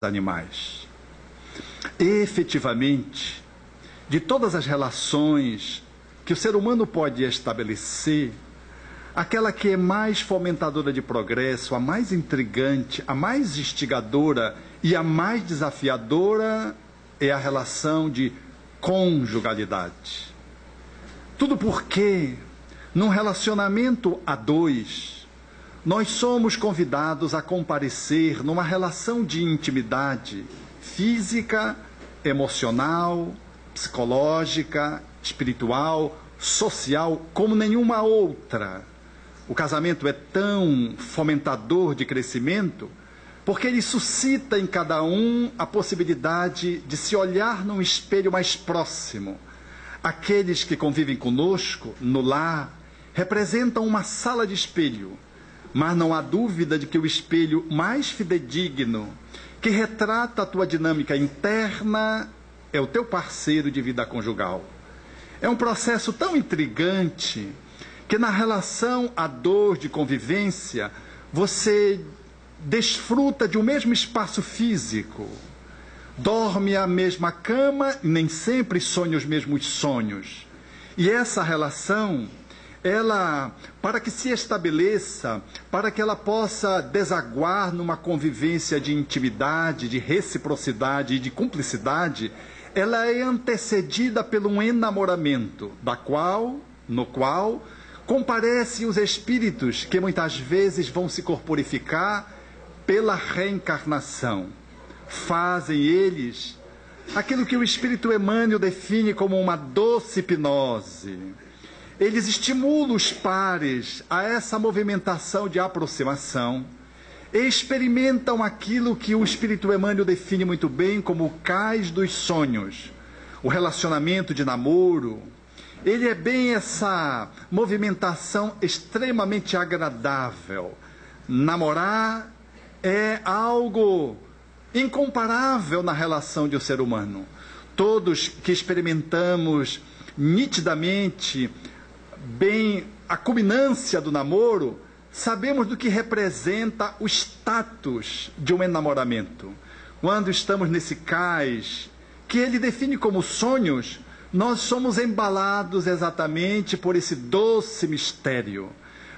animais. Efetivamente, de todas as relações que o ser humano pode estabelecer, aquela que é mais fomentadora de progresso, a mais intrigante, a mais instigadora e a mais desafiadora é a relação de conjugalidade. Tudo porque, num relacionamento a dois, nós somos convidados a comparecer numa relação de intimidade física, emocional, psicológica, espiritual, social, como nenhuma outra. O casamento é tão fomentador de crescimento porque ele suscita em cada um a possibilidade de se olhar num espelho mais próximo. Aqueles que convivem conosco no lar representam uma sala de espelho, mas não há dúvida de que o espelho mais fidedigno, que retrata a tua dinâmica interna, é o teu parceiro de vida conjugal. É um processo tão intrigante que na relação a dois de convivência, você desfruta de um mesmo espaço físico, dorme à mesma cama e nem sempre sonha os mesmos sonhos. E essa relação, ela, para que se estabeleça, para que ela possa desaguar numa convivência de intimidade, de reciprocidade e de cumplicidade, ela é antecedida pelo um enamoramento, no qual comparecem os espíritos que muitas vezes vão se corporificar pela reencarnação. Fazem eles aquilo que o espírito Emmanuel define como uma doce hipnose. Eles estimulam os pares a essa movimentação de aproximação e experimentam aquilo que o espírito Emmanuel define muito bem como o cais dos sonhos. O relacionamento de namoro, ele é bem essa movimentação extremamente agradável. Namorar é algo incomparável na relação de um ser humano. Todos que experimentamos nitidamente bem a culminância do namoro, sabemos do que representa o status de um enamoramento. Quando estamos nesse cais, que ele define como sonhos, nós somos embalados exatamente por esse doce mistério,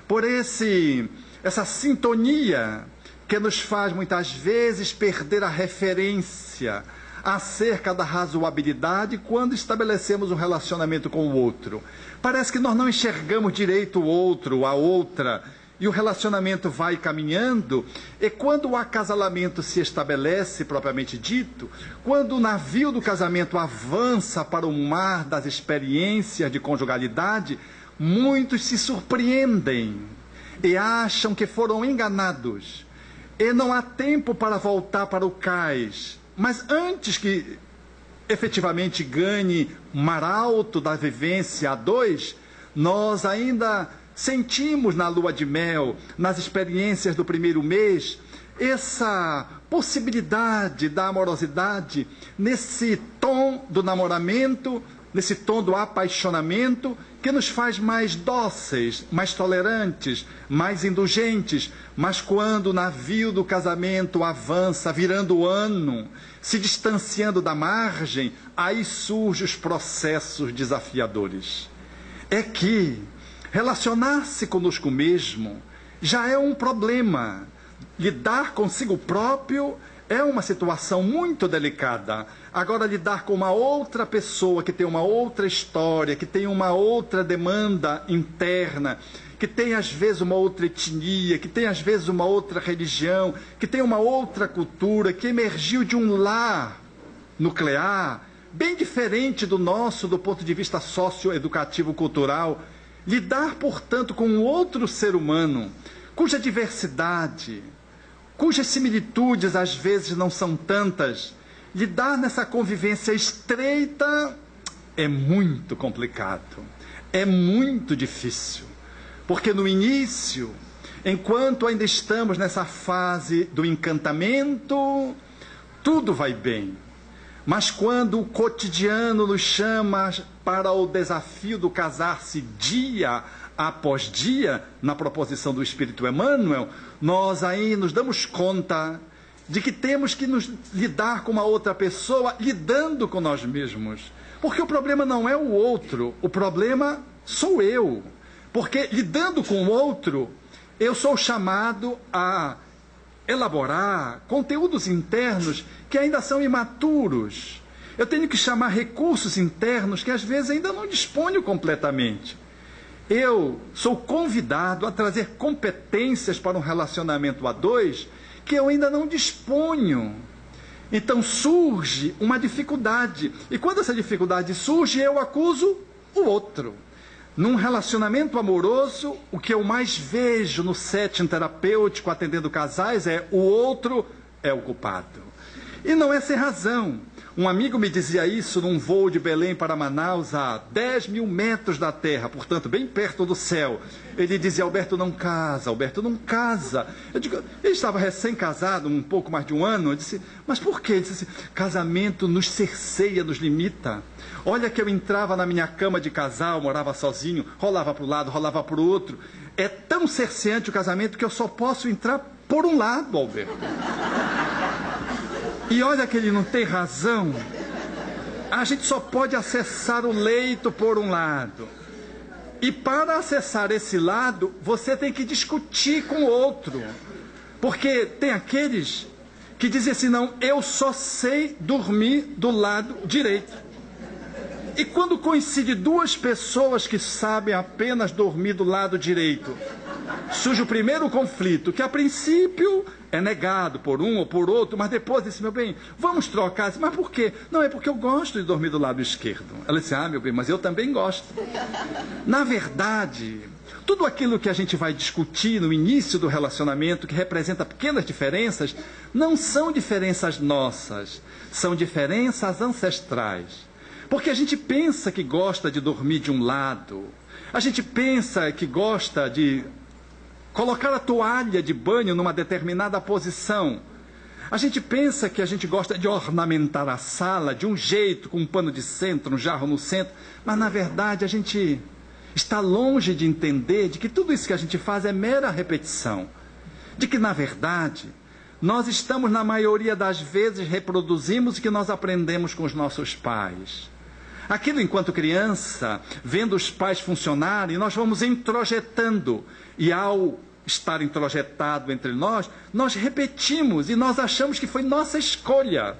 por essa sintonia que nos faz muitas vezes perder a referência acerca da razoabilidade quando estabelecemos um relacionamento com o outro. Parece que nós não enxergamos direito o outro, a outra, e o relacionamento vai caminhando, e quando o acasalamento se estabelece, propriamente dito, quando o navio do casamento avança para o mar das experiências de conjugalidade, muitos se surpreendem e acham que foram enganados, e não há tempo para voltar para o cais. Mas antes que efetivamente ganhe mar alto da vivência a dois, nós ainda sentimos na lua de mel, nas experiências do primeiro mês, essa possibilidade da amorosidade, nesse tom do namoramento, nesse tom do apaixonamento, que nos faz mais dóceis, mais tolerantes, mais indulgentes. Mas quando o navio do casamento avança, virando o ano, se distanciando da margem, aí surgem os processos desafiadores. É que relacionar-se conosco mesmo já é um problema. Lidar consigo próprio é uma situação muito delicada. Agora, lidar com uma outra pessoa que tem uma outra história, que tem uma outra demanda interna, que tem às vezes uma outra etnia, que tem às vezes uma outra religião, que tem uma outra cultura, que emergiu de um lar nuclear, bem diferente do nosso do ponto de vista socioeducativo cultural. Lidar, portanto, com um outro ser humano, cuja diversidade, cujas similitudes às vezes não são tantas, lidar nessa convivência estreita é muito complicado, é muito difícil. Porque no início, enquanto ainda estamos nessa fase do encantamento, tudo vai bem. Mas quando o cotidiano nos chama para o desafio do casar-se dia após dia, na proposição do Espírito Emmanuel, nós aí nos damos conta de que temos que nos lidar com uma outra pessoa lidando com nós mesmos. Porque o problema não é o outro, o problema sou eu. Porque lidando com o outro, eu sou chamado a elaborar conteúdos internos que ainda são imaturos. Eu tenho que chamar recursos internos que às vezes ainda não disponho completamente. Eu sou convidado a trazer competências para um relacionamento a dois que eu ainda não disponho. Então surge uma dificuldade. E quando essa dificuldade surge, eu acuso o outro. Num relacionamento amoroso, o que eu mais vejo no setting terapêutico atendendo casais é o outro é o culpado. E não é sem razão. Um amigo me dizia isso num voo de Belém para Manaus, a 10 mil metros da terra, portanto, bem perto do céu. Ele dizia, Alberto, não casa, Alberto, não casa. Ele estava recém-casado, um pouco mais de um ano. Eu disse, mas por quê? Ele disse, casamento nos cerceia, nos limita. Olha que eu entrava na minha cama de casal, morava sozinho, rolava para o lado, rolava para o outro. É tão cerceante o casamento que eu só posso entrar por um lado, Alberto. E olha que ele não tem razão. A gente só pode acessar o leito por um lado. E para acessar esse lado, você tem que discutir com o outro. Porque tem aqueles que dizem assim, não, eu só sei dormir do lado direito. E quando coincide duas pessoas que sabem apenas dormir do lado direito, surge o primeiro conflito, que a princípio é negado por um ou por outro, mas depois disse, meu bem, vamos trocar. Mas por quê? Não, é porque eu gosto de dormir do lado esquerdo. Ela disse, meu bem, mas eu também gosto. Na verdade, tudo aquilo que a gente vai discutir no início do relacionamento, que representa pequenas diferenças, não são diferenças nossas, são diferenças ancestrais. Porque a gente pensa que gosta de dormir de um lado, a gente pensa que gosta de colocar a toalha de banho numa determinada posição. A gente pensa que a gente gosta de ornamentar a sala de um jeito, com um pano de centro, um jarro no centro, mas na verdade a gente está longe de entender de que tudo isso que a gente faz é mera repetição. De que na verdade nós estamos na maioria das vezes reproduzimos o que nós aprendemos com os nossos pais. Aquilo enquanto criança, vendo os pais funcionarem, nós vamos introjetando. E ao estar introjetado entre nós, nós repetimos e nós achamos que foi nossa escolha.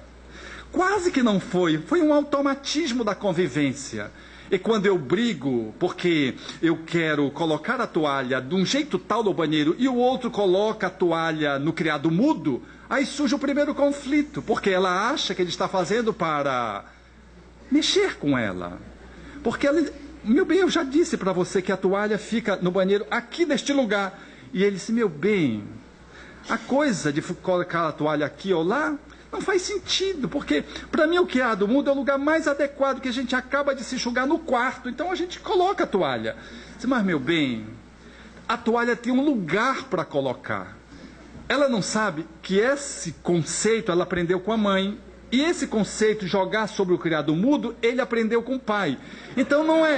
Quase que não foi, foi um automatismo da convivência. E quando eu brigo porque eu quero colocar a toalha de um jeito tal no banheiro e o outro coloca a toalha no criado mudo, aí surge o primeiro conflito, porque ela acha que ele está fazendo para mexer com ela. Porque ela, meu bem, eu já disse para você que a toalha fica no banheiro aqui neste lugar. E ele disse, meu bem, a coisa de colocar a toalha aqui ou lá não faz sentido, porque para mim o criado mudo é o lugar mais adequado, que a gente acaba de se enxugar no quarto, então a gente coloca a toalha. Disse, mas meu bem, a toalha tem um lugar para colocar. Ela não sabe que esse conceito ela aprendeu com a mãe. E esse conceito, jogar sobre o criado mudo, ele aprendeu com o pai. Então não é